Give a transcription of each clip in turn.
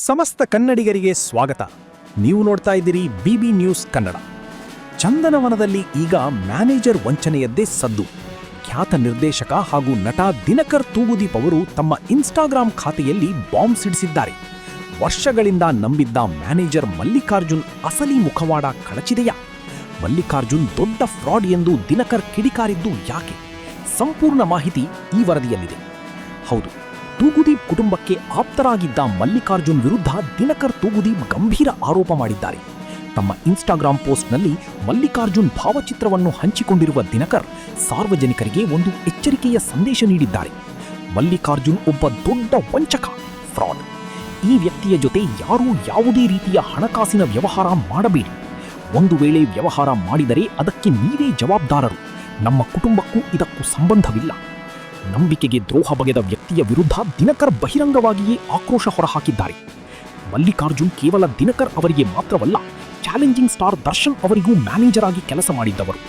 ಸಮಸ್ತ ಕನ್ನಡಿಗರಿಗೆ ಸ್ವಾಗತ. ನೀವು ನೋಡ್ತಾ ಇದ್ದೀರಿ ಬಿಬಿ ನ್ಯೂಸ್ ಕನ್ನಡ. ಚಂದನವನದಲ್ಲಿ ಈಗ ಮ್ಯಾನೇಜರ್ ವಂಚನೆಯದ್ದೇ ಸದ್ದು. ಖ್ಯಾತ ನಿರ್ದೇಶಕ ಹಾಗೂ ನಟ ದಿನಕರ್ ತೂಗುದೀಪ್ ಅವರು ತಮ್ಮ ಇನ್ಸ್ಟಾಗ್ರಾಂ ಖಾತೆಯಲ್ಲಿ ಬಾಂಬ್ ಸಿಡಿಸಿದ್ದಾರೆ. ವರ್ಷಗಳಿಂದ ನಂಬಿದ್ದ ಮ್ಯಾನೇಜರ್ ಮಲ್ಲಿಕಾರ್ಜುನ್ ಅಸಲಿ ಮುಖವಾಡ ಕಳಚಿದೆಯಾ? ಮಲ್ಲಿಕಾರ್ಜುನ್ ದೊಡ್ಡ ಫ್ರಾಡ್ ಎಂದು ದಿನಕರ್ ಕಿಡಿಕಾರಿದ್ದು ಯಾಕೆ? ಸಂಪೂರ್ಣ ಮಾಹಿತಿ ಈ ವರದಿಯಲ್ಲಿದೆ. ಹೌದು, ತೂಗುದೀಪ್ ಕುಟುಂಬಕ್ಕೆ ಆಪ್ತರಾಗಿದ್ದ ಮಲ್ಲಿಕಾರ್ಜುನ್ ವಿರುದ್ಧ ದಿನಕರ್ ತೂಗುದೀಪ್ ಗಂಭೀರ ಆರೋಪ ಮಾಡಿದ್ದಾರೆ. ತಮ್ಮ ಇನ್ಸ್ಟಾಗ್ರಾಂ ಪೋಸ್ಟ್ನಲ್ಲಿ ಮಲ್ಲಿಕಾರ್ಜುನ್ ಭಾವಚಿತ್ರವನ್ನು ಹಂಚಿಕೊಂಡಿರುವ ದಿನಕರ್ ಸಾರ್ವಜನಿಕರಿಗೆ ಒಂದು ಎಚ್ಚರಿಕೆಯ ಸಂದೇಶ ನೀಡಿದ್ದಾರೆ. ಮಲ್ಲಿಕಾರ್ಜುನ್ ಒಬ್ಬ ದೊಡ್ಡ ವಂಚಕ, ಫ್ರಾಡ್. ಈ ವ್ಯಕ್ತಿಯ ಜೊತೆ ಯಾರೂ ಯಾವುದೇ ರೀತಿಯ ಹಣಕಾಸಿನ ವ್ಯವಹಾರ ಮಾಡಬೇಡಿ. ಒಂದು ವೇಳೆ ವ್ಯವಹಾರ ಮಾಡಿದರೆ ಅದಕ್ಕೆ ನೀವೇ ಜವಾಬ್ದಾರರು. ನಮ್ಮ ಕುಟುಂಬಕ್ಕೂ ಇದಕ್ಕೂ ಸಂಬಂಧವಿಲ್ಲ. ನಂಬಿಕೆಗೆ ದ್ರೋಹ ಬಗೆದ ವ್ಯಕ್ತಿಯ ವಿರುದ್ಧ ದಿನಕರ್ ಬಹಿರಂಗವಾಗಿಯೇ ಆಕ್ರೋಶ ಹೊರಹಾಕಿದ್ದಾರೆ. ಮಲ್ಲಿಕಾರ್ಜುನ್ ಕೇವಲ ದಿನಕರ್ ಅವರಿಗೆ ಮಾತ್ರವಲ್ಲ, ಚಾಲೆಂಜಿಂಗ್ ಸ್ಟಾರ್ ದರ್ಶನ್ ಅವರಿಗೂ ಮ್ಯಾನೇಜರ್ ಆಗಿ ಕೆಲಸ ಮಾಡಿದ್ದವರು.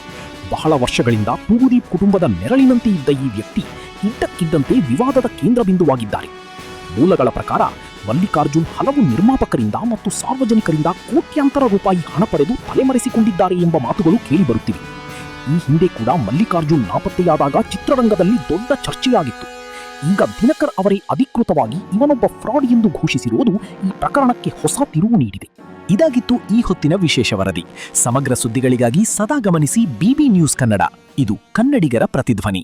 ಬಹಳ ವರ್ಷಗಳಿಂದ ತೂಗುದೀಪ್ ಕುಟುಂಬದ ನೆರಳಿನಂತೆ ಇದ್ದ ಈ ವ್ಯಕ್ತಿ ಇದ್ದಕ್ಕಿದ್ದಂತೆ ವಿವಾದದ ಕೇಂದ್ರಬಿಂದುವಾಗಿದ್ದಾರೆ. ಮೂಲಗಳ ಪ್ರಕಾರ ಮಲ್ಲಿಕಾರ್ಜುನ್ ಹಲವು ನಿರ್ಮಾಪಕರಿಂದ ಮತ್ತು ಸಾರ್ವಜನಿಕರಿಂದ ಕೋಟ್ಯಾಂತರ ರೂಪಾಯಿ ಹಣ ಪಡೆದು ತಲೆಮರೆಸಿಕೊಂಡಿದ್ದಾರೆ ಎಂಬ ಮಾತುಗಳು ಕೇಳಿಬರುತ್ತಿವೆ. ಈ ಹಿಂದೆ ಕೂಡ ಮಲ್ಲಿಕಾರ್ಜುನ್ ನಾಪತ್ತೆಯಾದಾಗ ಚಿತ್ರರಂಗದಲ್ಲಿ ದೊಡ್ಡ ಚರ್ಚೆಯಾಗಿತ್ತು. ಈಗ ದಿನಕರ್ ಅವರೇ ಅಧಿಕೃತವಾಗಿ ಇವನೊಬ್ಬ ಫ್ರಾಡ್ ಎಂದು ಘೋಷಿಸಿರುವುದು ಈ ಪ್ರಕರಣಕ್ಕೆ ಹೊಸ ತಿರುವು ನೀಡಿದೆ. ಇದಾಗಿತ್ತು ಈ ಹೊತ್ತಿನ ವಿಶೇಷ ವರದಿ. ಸಮಗ್ರ ಸುದ್ದಿಗಳಿಗಾಗಿ ಸದಾ ಗಮನಿಸಿ ಬಿಬಿ ನ್ಯೂಸ್ ಕನ್ನಡ. ಇದು ಕನ್ನಡಿಗರ ಪ್ರತಿಧ್ವನಿ.